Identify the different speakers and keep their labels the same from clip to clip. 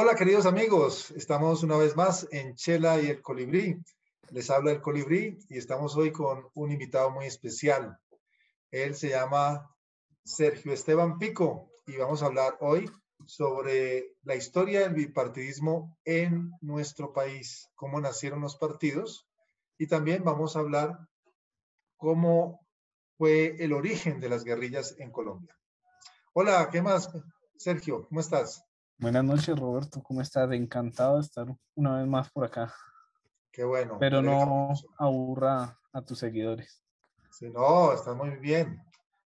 Speaker 1: Hola queridos amigos, estamos una vez más en Chela y el Colibrí. Les habla el Colibrí y estamos hoy con un invitado muy especial. Él se llama Sergio Esteban Pico y vamos a hablar hoy sobre la historia del bipartidismo en nuestro país, cómo nacieron los partidos y también vamos a hablar cómo fue el origen de las guerrillas en Colombia. Hola, ¿qué más, Sergio? ¿Cómo estás?
Speaker 2: Buenas noches, Roberto. ¿Cómo estás? Encantado de estar una vez más por acá.
Speaker 1: Qué bueno, me
Speaker 2: Pero
Speaker 1: alegra
Speaker 2: no
Speaker 1: mucho.
Speaker 2: aburra a tus seguidores.
Speaker 1: Sí, no, está muy bien.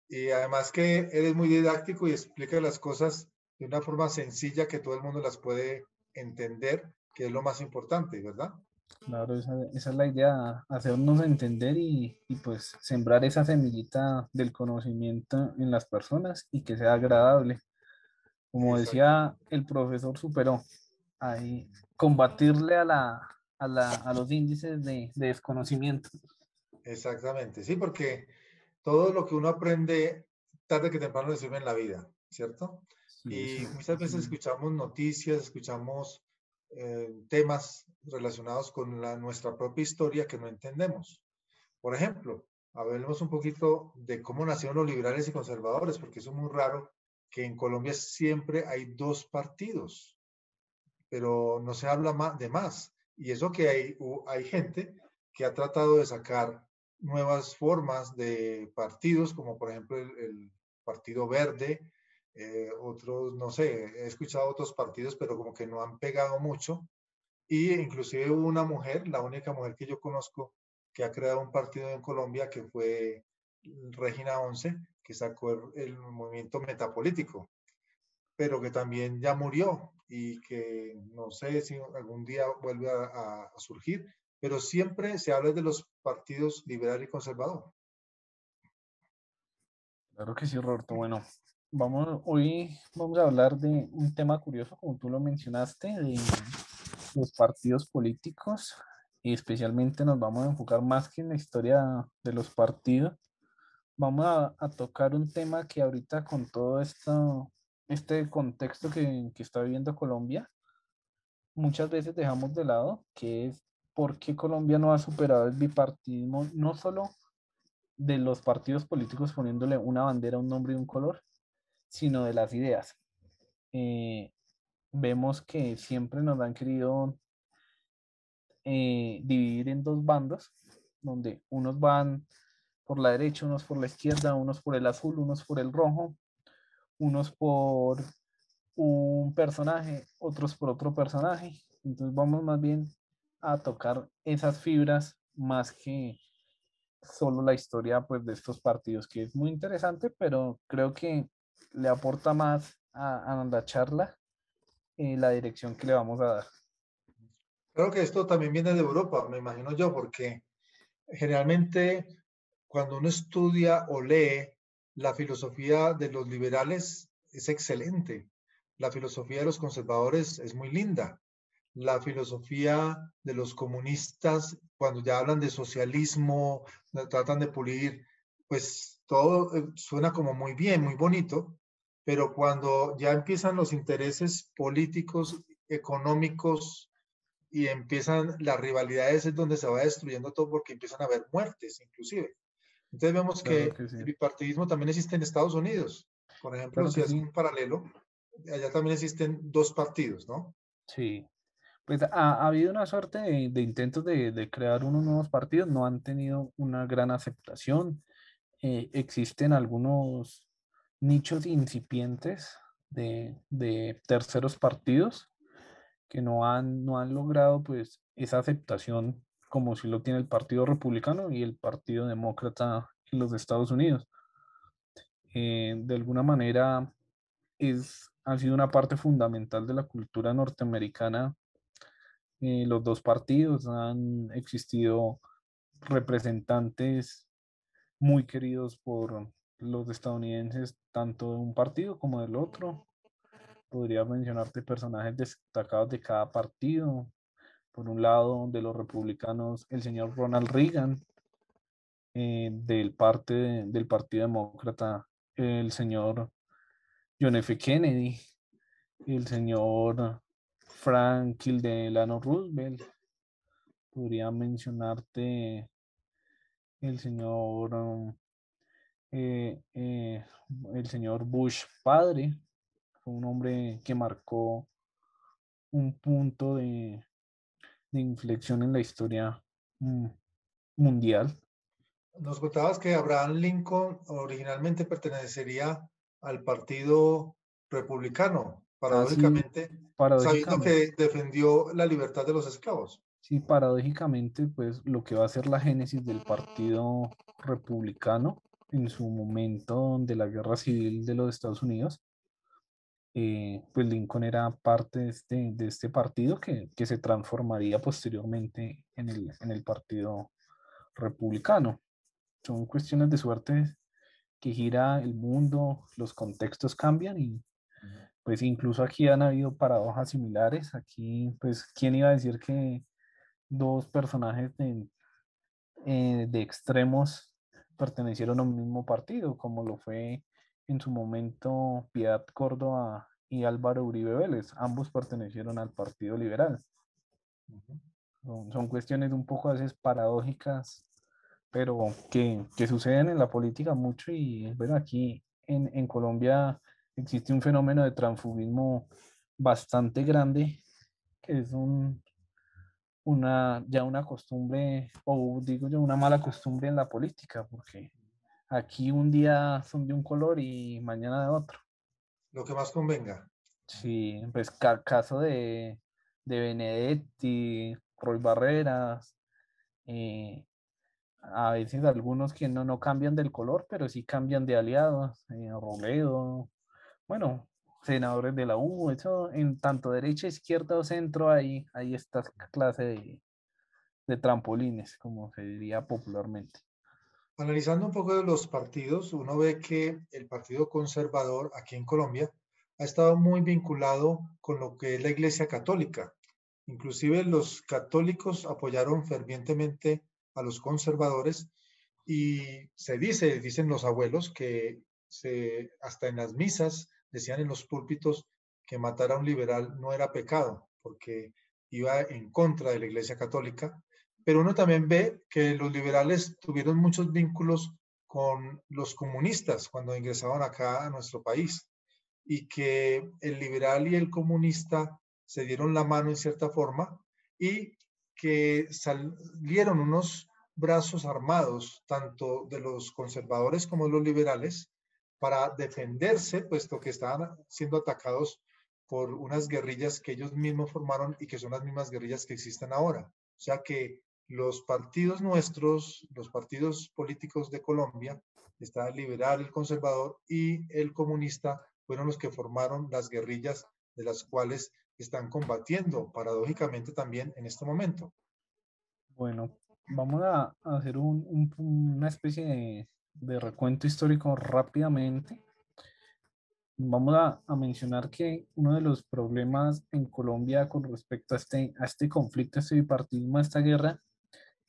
Speaker 1: Y además que eres muy didáctico y explica las cosas de una forma sencilla que todo el mundo las puede entender, que es lo más importante, ¿verdad?
Speaker 2: Claro, esa es la idea, hacernos entender y pues sembrar esa semillita del conocimiento en las personas y que sea agradable. Como
Speaker 1: Exactamente.
Speaker 2: decía el profesor Superó, ahí combatirle a los índices de desconocimiento.
Speaker 1: Exactamente, sí, porque todo lo que uno aprende tarde que temprano le sirve en la vida, ¿cierto?
Speaker 2: Sí, eso,
Speaker 1: Y muchas veces escuchamos noticias, escuchamos temas relacionados con nuestra propia historia que no entendemos. Por ejemplo, hablemos un poquito de cómo nacieron los liberales y conservadores, porque eso es muy raro que en Colombia siempre hay dos partidos, pero no se habla más de más. Y eso que hay gente que ha tratado de sacar nuevas formas de partidos, como por ejemplo el Partido Verde, otros, no sé, he escuchado otros partidos, pero como que no han pegado mucho. Y inclusive hubo una mujer, la única mujer que yo conozco, que ha creado un partido en Colombia, que fue Regina Once, que sacó el movimiento metapolítico, pero que también ya murió y que no sé si algún día vuelve a surgir, pero siempre se habla de los partidos liberal y conservador.
Speaker 2: claro que sí, Roberto. Bueno, hoy vamos a hablar de un tema curioso, como tú lo mencionaste, de los partidos políticos, y especialmente nos vamos a enfocar más que en la historia de los partidos. Vamos a tocar un tema que ahorita con todo este contexto que está viviendo Colombia, muchas veces dejamos de lado, que es por qué Colombia no ha superado el bipartidismo, no solo de los partidos políticos poniéndole una bandera, un nombre y un color, sino de las ideas. Eh, Vemos que siempre nos han querido dividir en dos bandos, donde unos van por la derecha, unos por la izquierda, unos por el azul, unos por el rojo, unos por un personaje, otros por otro personaje. Entonces vamos más bien a tocar esas fibras más que solo la historia pues de estos partidos, que es muy interesante, pero creo que le aporta más a la charla la dirección que le vamos a dar.
Speaker 1: Creo que esto también viene de Europa, me imagino yo, porque generalmente cuando uno estudia o lee la filosofía de los liberales es excelente. La filosofía de los conservadores es muy linda. La filosofía de los comunistas, cuando ya hablan de socialismo, tratan de pulir, pues todo suena como muy bien, muy bonito, pero cuando ya empiezan los intereses políticos, económicos y empiezan las rivalidades es donde se va destruyendo todo porque empiezan a haber muertes inclusive. Entonces vemos
Speaker 2: Claro
Speaker 1: que
Speaker 2: que sí,
Speaker 1: el bipartidismo también existe en Estados Unidos. Por ejemplo,
Speaker 2: claro
Speaker 1: si
Speaker 2: que
Speaker 1: haces
Speaker 2: sí,
Speaker 1: un paralelo, allá también existen dos partidos, ¿no?
Speaker 2: sí. Pues ha habido una suerte de intentos de crear unos nuevos partidos, no han tenido una gran aceptación. Existen algunos nichos incipientes de terceros partidos que no han logrado pues esa aceptación como si lo tiene el Partido Republicano y el Partido Demócrata en los Estados Unidos. De alguna manera ha sido una parte fundamental de la cultura norteamericana. Los dos partidos han existido representantes muy queridos por los estadounidenses, tanto de un partido como del otro. Podría mencionarte personajes destacados de cada partido. Por un lado, de los republicanos, el señor Ronald Reagan, del Partido Demócrata, el señor John F. Kennedy, el señor Franklin Delano Roosevelt. Podría mencionarte el señor, eh, eh, el señor Bush padre. Fue un hombre que marcó un punto de inflexión en la historia mm, mundial.
Speaker 1: Nos contabas que Abraham Lincoln originalmente pertenecería al Partido Republicano,
Speaker 2: Así,
Speaker 1: paradójicamente, sabiendo
Speaker 2: paradójicamente,
Speaker 1: que defendió la libertad de los esclavos.
Speaker 2: sí, paradójicamente, pues lo que va a ser la génesis del Partido Republicano en su momento de la Guerra Civil de los Estados Unidos, pues Lincoln era parte de este partido que se transformaría posteriormente en el Partido Republicano. Son cuestiones de suerte que gira el mundo, los contextos cambian y pues incluso aquí han habido paradojas similares. Aquí, pues, ¿quién iba a decir que dos personajes de extremos pertenecieron a un mismo partido, como lo fue en su momento Piedad Córdoba y Álvaro Uribe Vélez? Ambos pertenecieron al Partido Liberal.
Speaker 1: Ujú.
Speaker 2: Son cuestiones un poco a veces paradójicas, pero que suceden en la política mucho y bueno, aquí en Colombia existe un fenómeno de transfugismo bastante grande, que es ya una costumbre, o digo yo, una mala costumbre en la política, porque aquí un día son de un color y mañana de otro.
Speaker 1: Lo que más convenga.
Speaker 2: Sí, pues caso de Benedetti, Roy Barreras, eh, a veces algunos que no cambian del color, pero sí cambian de aliados, Robledo, bueno, senadores de la U, eso en tanto derecha, izquierda o centro, hay esta clase de trampolines, como se diría popularmente.
Speaker 1: Analizando un poco de los partidos, uno ve que el Partido Conservador aquí en Colombia ha estado muy vinculado con lo que es la Iglesia Católica. Inclusive los católicos apoyaron fervientemente a los conservadores y se dice, dicen los abuelos, que hasta en las misas decían en los púlpitos que matar a un liberal no era pecado, porque iba en contra de la Iglesia Católica. Pero uno también ve que los liberales tuvieron muchos vínculos con los comunistas cuando ingresaban acá a nuestro país y que el liberal y el comunista se dieron la mano en cierta forma y que salieron unos brazos armados, tanto de los conservadores como de los liberales, para defenderse, puesto que estaban siendo atacados por unas guerrillas que ellos mismos formaron y que son las mismas guerrillas que existen ahora. O sea que los partidos nuestros, los partidos políticos de Colombia, está el liberal, el conservador y el comunista, fueron los que formaron las guerrillas de las cuales están combatiendo paradójicamente también en este momento.
Speaker 2: Bueno, vamos a hacer una especie de recuento histórico rápidamente. Vamos a mencionar que uno de los problemas en Colombia con respecto a este conflicto, a este bipartidismo, a esta guerra,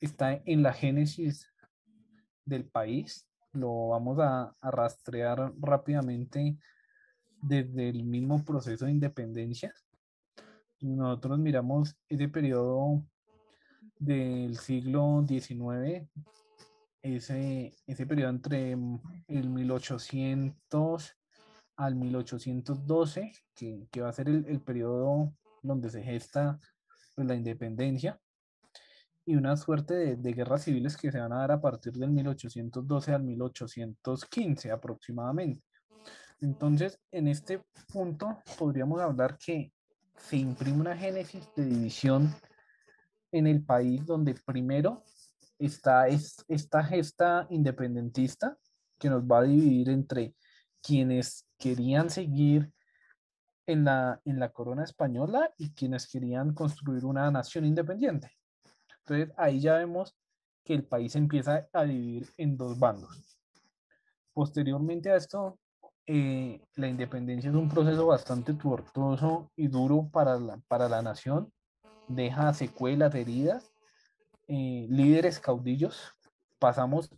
Speaker 2: está en la génesis del país. Lo vamos a rastrear rápidamente desde el mismo proceso de independencia. Nosotros miramos ese periodo del siglo XIX, ese periodo entre el 1800 al 1812, que va a ser el periodo donde se gesta pues, la independencia, y una suerte de guerras civiles que se van a dar a partir del 1812 al 1815 aproximadamente. Entonces, en este punto podríamos hablar que se imprime una génesis de división en el país donde primero está esta gesta independentista que nos va a dividir entre quienes querían seguir en la corona española y quienes querían construir una nación independiente. Entonces ahí ya vemos que el país empieza a dividir en dos bandos. Posteriormente a esto, la independencia es un proceso bastante tortuoso y duro para la nación, deja secuelas, heridas, líderes caudillos. Pasamos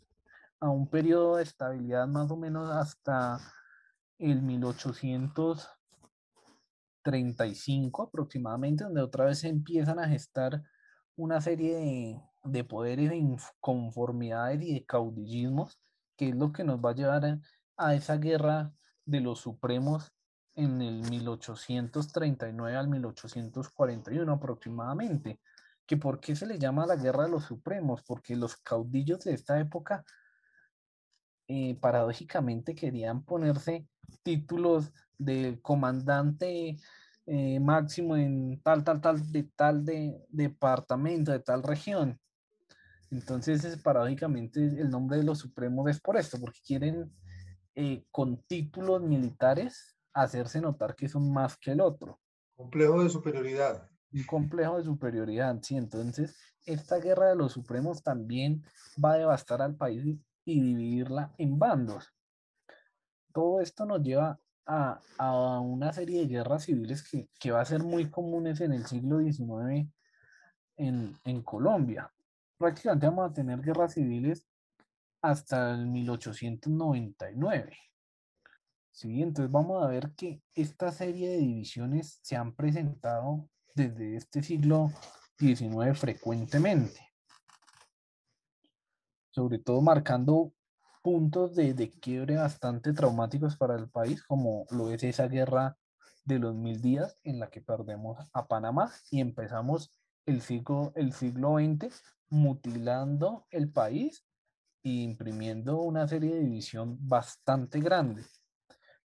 Speaker 2: a un periodo de estabilidad más o menos hasta el 1800, 35 aproximadamente, donde otra vez se empiezan a gestar una serie de poderes, de inconformidades y de caudillismos, que es lo que nos va a llevar a esa guerra de los supremos en el 1839 al 1841 aproximadamente. ¿Que por qué se le llama la guerra de los supremos? Porque los caudillos de esta época paradójicamente querían ponerse títulos de comandante máximo en tal de departamento, de tal región. Entonces, paradójicamente, el nombre de los supremos es por esto, porque quieren con títulos militares hacerse notar que son más que el otro.
Speaker 1: Complejo de superioridad.
Speaker 2: Un complejo de superioridad, sí. Entonces, esta guerra de los supremos también va a devastar al país y dividirla en bandos. Todo esto nos lleva a una serie de guerras civiles que va a ser muy comunes en el siglo XIX en Colombia. Prácticamente vamos a tener guerras civiles hasta el 1899. Sí, entonces vamos a ver que esta serie de divisiones se han presentado desde este siglo XIX frecuentemente, sobre todo marcando puntos de quiebre bastante traumáticos para el país, como lo es esa guerra de los 1000 días en la que perdemos a Panamá y empezamos el siglo XX mutilando el país e imprimiendo una serie de división bastante grande.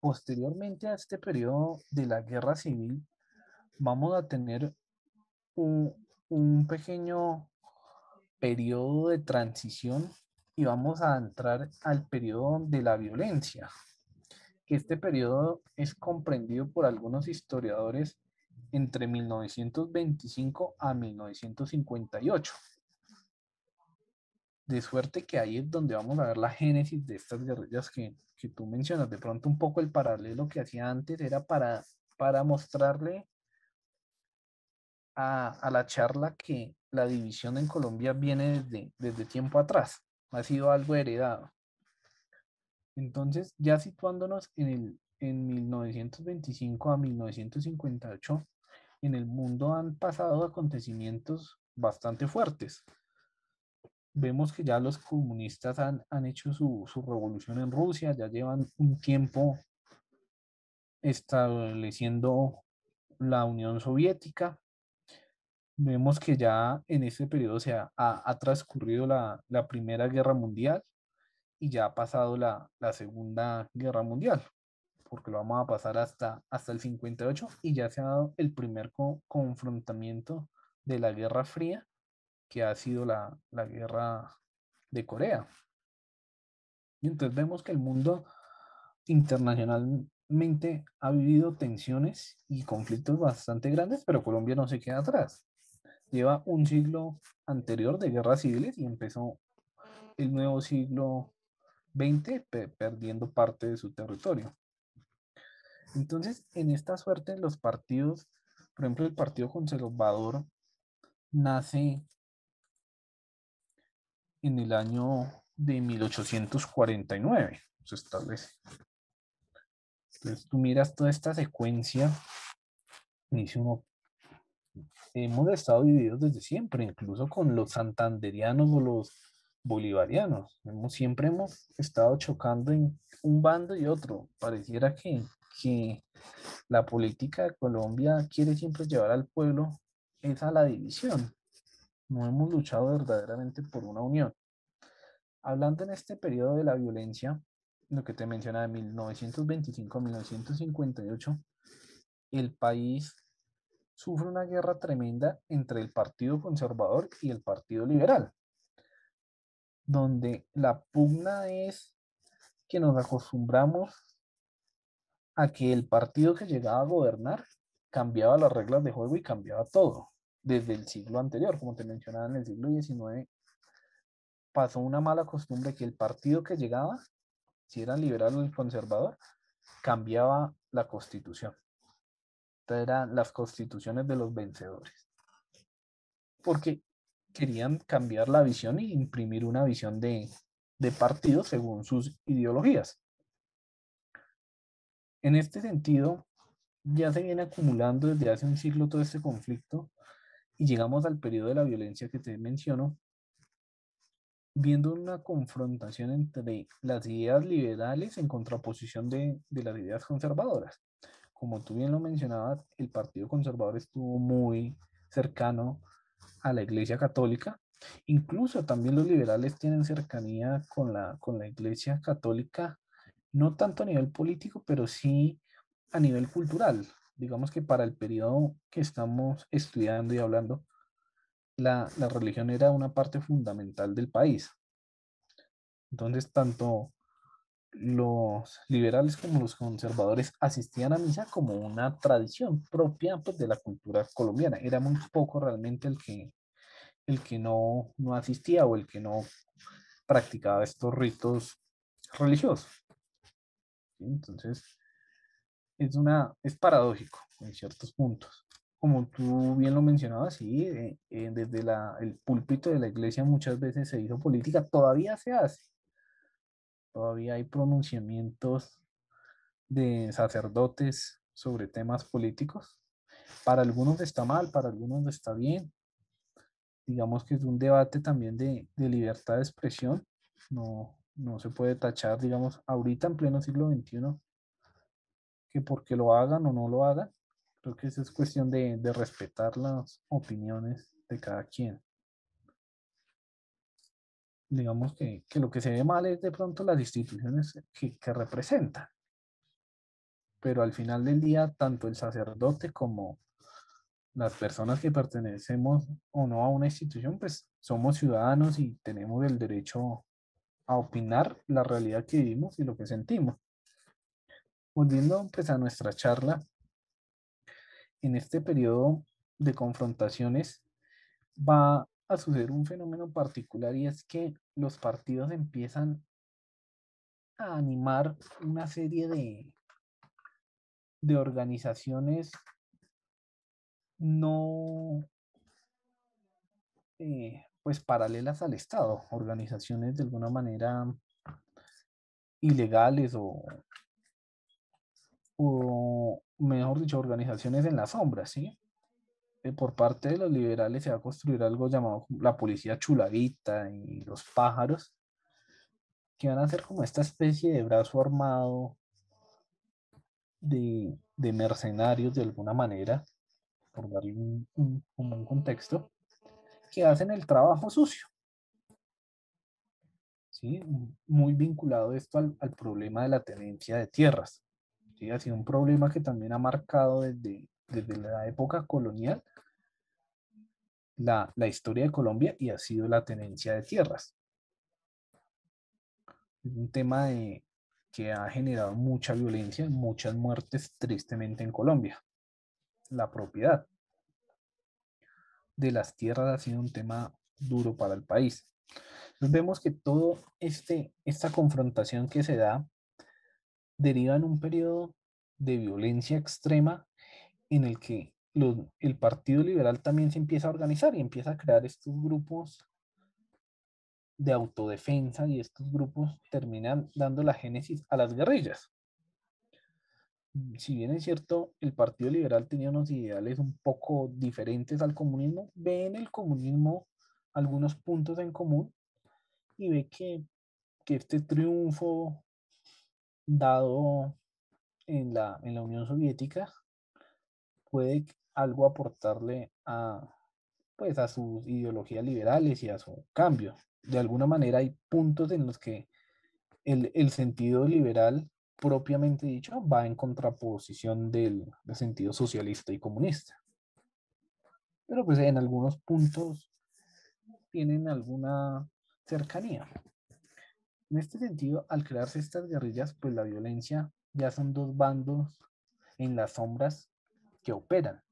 Speaker 2: Posteriormente a este periodo de la guerra civil, vamos a tener un pequeño periodo de transición y vamos a entrar al periodo de la violencia, que este periodo es comprendido por algunos historiadores entre 1925 a 1958. De suerte que ahí es donde vamos a ver la génesis de estas guerrillas que tú mencionas. De pronto un poco el paralelo que hacía antes era para mostrarle a la charla que la división en Colombia viene desde tiempo atrás, ha sido algo heredado. Entonces, ya situándonos en 1925 a 1958, en el mundo han pasado acontecimientos bastante fuertes. Vemos que ya los comunistas han hecho su revolución en Rusia, ya llevan un tiempo estableciendo la Unión Soviética. Vemos que ya en este periodo ha transcurrido la Primera Guerra Mundial y ya ha pasado la Segunda Guerra Mundial, porque lo vamos a pasar hasta el 58 y ya se ha dado el primer confrontamiento de la Guerra Fría, que ha sido la Guerra de Corea. Y entonces vemos que el mundo internacionalmente ha vivido tensiones y conflictos bastante grandes, pero Colombia no se queda atrás. Lleva un siglo anterior de guerras civiles y empezó el nuevo siglo XX perdiendo parte de su territorio. Entonces, en esta suerte, los partidos, por ejemplo, el Partido Conservador nace en el año de 1849, se establece. Entonces, tú miras toda esta secuencia y dice uno, hemos estado divididos desde siempre, incluso con los santanderianos o los bolivarianos. Siempre hemos estado chocando en un bando y otro. Pareciera que la política de Colombia quiere siempre llevar al pueblo es a la división. No hemos luchado verdaderamente por una unión. Hablando en este periodo de la violencia, lo que te mencionaba de 1925 a 1958, el país sufre una guerra tremenda entre el Partido Conservador y el Partido Liberal, donde la pugna es que nos acostumbramos a que el partido que llegaba a gobernar cambiaba las reglas de juego y cambiaba todo. Desde el siglo anterior, como te mencionaba, en el siglo XIX, pasó una mala costumbre que el partido que llegaba, si era liberal o conservador, cambiaba la constitución. Estas eran las constituciones de los vencedores. Porque querían cambiar la visión e imprimir una visión de partido según sus ideologías. En este sentido, ya se viene acumulando desde hace un siglo todo este conflicto y llegamos al periodo de la violencia que te menciono, viendo una confrontación entre las ideas liberales en contraposición de las ideas conservadoras. Como tú bien lo mencionabas, el Partido Conservador estuvo muy cercano a la Iglesia Católica. Incluso también los liberales tienen cercanía con la Iglesia Católica, no tanto a nivel político, pero sí a nivel cultural. Digamos que para el periodo que estamos estudiando y hablando, la religión era una parte fundamental del país. Entonces, tanto los liberales como los conservadores asistían a misa como una tradición propia, pues, de la cultura colombiana. Era muy poco realmente el que no asistía o el que no practicaba estos ritos religiosos. ¿Sí? Entonces, es paradójico en ciertos puntos. Como tú bien lo mencionabas, sí, desde el púlpito de la iglesia muchas veces se hizo política, todavía se hace, todavía hay pronunciamientos de sacerdotes sobre temas políticos. Para algunos está mal, para algunos está bien. Digamos que es un debate también de libertad de expresión. No se puede tachar, digamos, ahorita en pleno siglo XXI, que porque lo hagan o no lo hagan. Creo que eso es cuestión de respetar las opiniones de cada quien. Digamos que lo que se ve mal es de pronto las instituciones que representan, pero al final del día, tanto el sacerdote como las personas que pertenecemos o no a una institución, pues somos ciudadanos y tenemos el derecho a opinar la realidad que vivimos y lo que sentimos. Volviendo pues a nuestra charla, en este periodo de confrontaciones va a suceder un fenómeno particular y es que los partidos empiezan a animar una serie de organizaciones no pues paralelas al Estado, organizaciones de alguna manera ilegales o mejor dicho, organizaciones en la sombra, ¿sí? Por parte de los liberales se va a construir algo llamado la policía chulavita y los pájaros, que van a ser como esta especie de brazo armado de mercenarios de alguna manera, por darle como un contexto, que hacen el trabajo sucio, ¿sí? Muy vinculado esto al problema de la tenencia de tierras, ¿sí? Ha sido un problema que también ha marcado desde la época colonial la historia de Colombia y ha sido la tenencia de tierras. Es un tema que ha generado mucha violencia, muchas muertes tristemente en Colombia. La propiedad de las tierras ha sido un tema duro para el país. Entonces vemos que todo esta confrontación que se da deriva en un periodo de violencia extrema en el que el Partido Liberal también se empieza a organizar y empieza a crear estos grupos de autodefensa y estos grupos terminan dando la génesis a las guerrillas. Si bien es cierto, el Partido Liberal tenía unos ideales un poco diferentes al comunismo, ve en el comunismo algunos puntos en común y ve que este triunfo dado en la Unión Soviética puede algo aportarle pues, a sus ideologías liberales y a su cambio. De alguna manera hay puntos en los que el sentido liberal propiamente dicho va en contraposición del sentido socialista y comunista. Pero pues en algunos puntos tienen alguna cercanía. En este sentido, al crearse estas guerrillas, pues la violencia ya son dos bandos en las sombras que operan.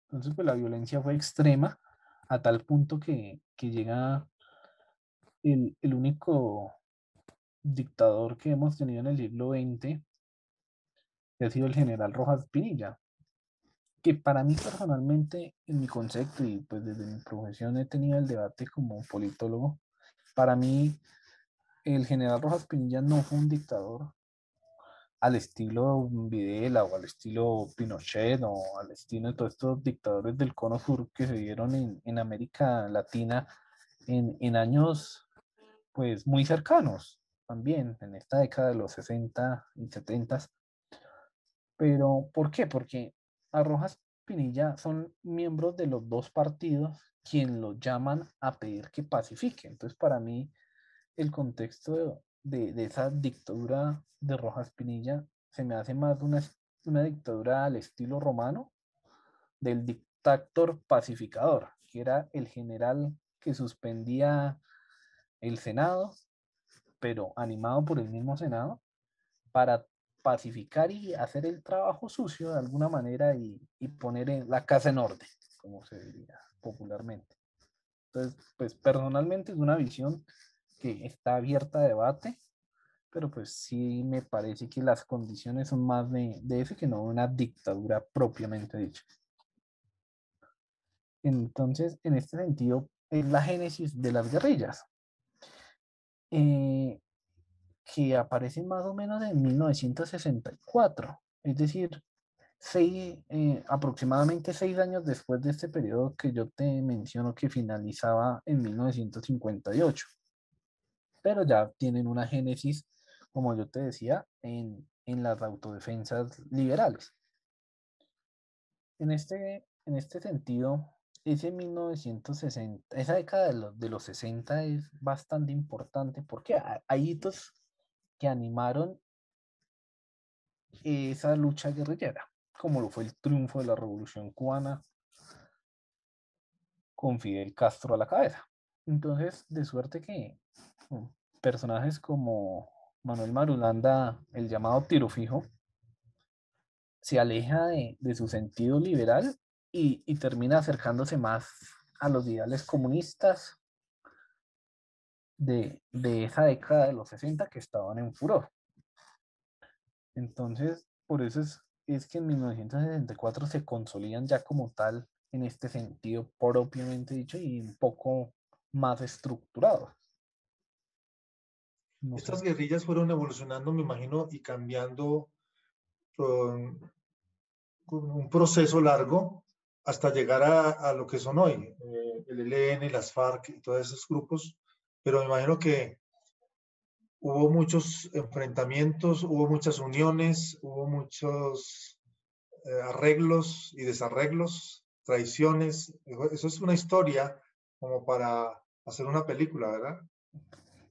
Speaker 2: Entonces, pues la violencia fue extrema a tal punto que llega el único dictador que hemos tenido en el siglo XX, que ha sido el general Rojas Pinilla, que para mí personalmente, en mi concepto y pues desde mi profesión he tenido el debate como politólogo, para mí el general Rojas Pinilla no fue un dictador, al estilo Videla o al estilo Pinochet o al estilo de todos estos dictadores del Cono Sur que se dieron en América Latina en años pues muy cercanos también, en esta década de los 60 y 70. Pero, ¿por qué? Porque a Rojas Pinilla son miembros de los dos partidos quien los llaman a pedir que pacifique. Entonces, para mí, el contexto de esa dictadura de Rojas Pinilla se me hace más una dictadura al estilo romano del dictador pacificador, que era el general que suspendía el Senado, pero animado por el mismo Senado, para pacificar y hacer el trabajo sucio de alguna manera y poner la casa en orden, como se diría popularmente. Entonces, pues personalmente es una visión que está abierta a debate, pero pues sí me parece que las condiciones son más de eso que no una dictadura propiamente dicha. Entonces, en este sentido, es la génesis de las guerrillas, eh, que aparecen más o menos en 1964, es decir, aproximadamente 6 años después de este periodo que yo te menciono que finalizaba en 1958, pero ya tienen una génesis, como yo te decía, en las autodefensas liberales. En este sentido, ese 1960, esa década de los 60 es bastante importante porque hay hitos que animaron esa lucha guerrillera, como lo fue el triunfo de la Revolución Cubana con Fidel Castro a la cabeza. Entonces, de suerte que personajes como Manuel Marulanda, el llamado Tiro Fijo, se aleja de su sentido liberal y termina acercándose más a los ideales comunistas de esa década de los 60 que estaban en furor. Entonces, por eso es que en 1964 se consolidan ya como tal en este sentido propiamente dicho y un poco más estructurado. No sé.
Speaker 1: Estas guerrillas fueron evolucionando, me imagino, y cambiando con un proceso largo hasta llegar a lo que son hoy, el ELN, las FARC y todos esos grupos, pero me imagino que hubo muchos enfrentamientos, hubo muchas uniones, hubo muchos arreglos y desarreglos, traiciones. Eso es una historia como para hacer una película, ¿verdad?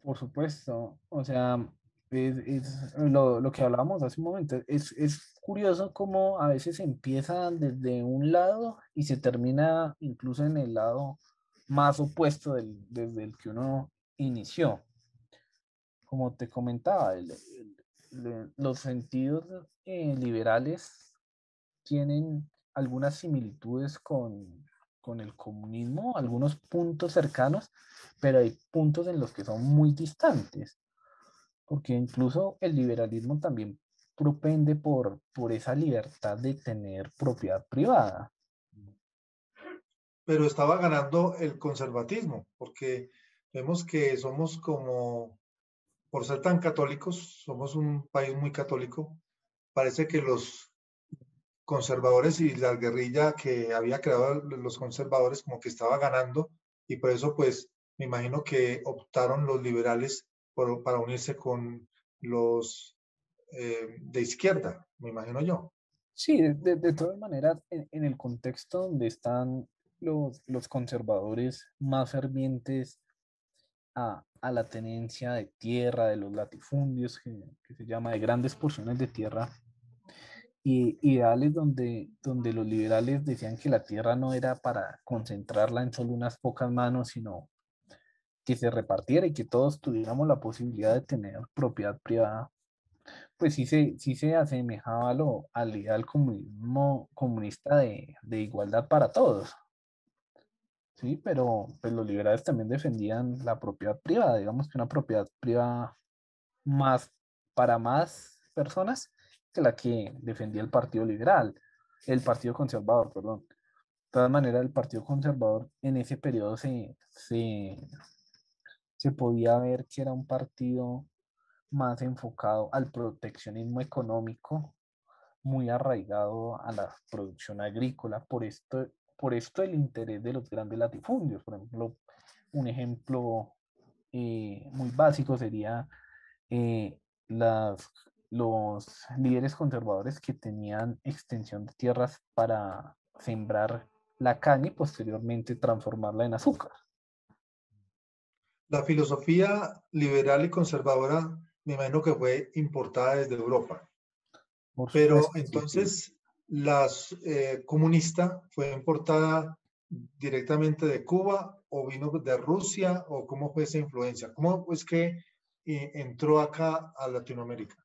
Speaker 2: Por supuesto, o sea, es lo que hablábamos hace un momento. Es curioso cómo a veces empieza desde un lado y se termina incluso en el lado más opuesto desde el que uno inició. Como te comentaba, los sentidos liberales tienen algunas similitudes con el comunismo, algunos puntos cercanos, pero hay puntos en los que son muy distantes, porque incluso el liberalismo también propende por esa libertad de tener propiedad privada.
Speaker 1: Pero estaba ganando el conservatismo, porque vemos que somos como, por ser tan católicos, somos un país muy católico, parece que los conservadores y la guerrilla que había creado los conservadores como que estaba ganando y por eso pues me imagino que optaron los liberales para unirse con los de izquierda, me imagino yo.
Speaker 2: Sí, de todas maneras, en el contexto donde están los conservadores más fervientes a la tenencia de tierra, de los latifundios, que se llama, de grandes porciones de tierra, y ideales donde los liberales decían que la tierra no era para concentrarla en solo unas pocas manos, sino que se repartiera y que todos tuviéramos la posibilidad de tener propiedad privada, pues sí se asemejaba al ideal comunista de igualdad para todos, ¿sí? Pero pues, los liberales también defendían la propiedad privada, digamos que una propiedad privada más para más personas que la que defendía el Partido Liberal, el Partido Conservador, perdón. De todas maneras, el Partido Conservador en ese periodo se podía ver que era un partido más enfocado al proteccionismo económico, muy arraigado a la producción agrícola. Por esto el interés de los grandes latifundios. Por ejemplo, un ejemplo muy básico sería eh, las, los líderes conservadores que tenían extensión de tierras para sembrar la caña y posteriormente transformarla en azúcar.
Speaker 1: La filosofía liberal y conservadora, me imagino que fue importada desde Europa,
Speaker 2: Por
Speaker 1: pero
Speaker 2: supuesto, sí, sí.
Speaker 1: entonces las comunista fue importada directamente de Cuba o vino de Rusia o cómo fue esa influencia, cómo es que entró acá a Latinoamérica.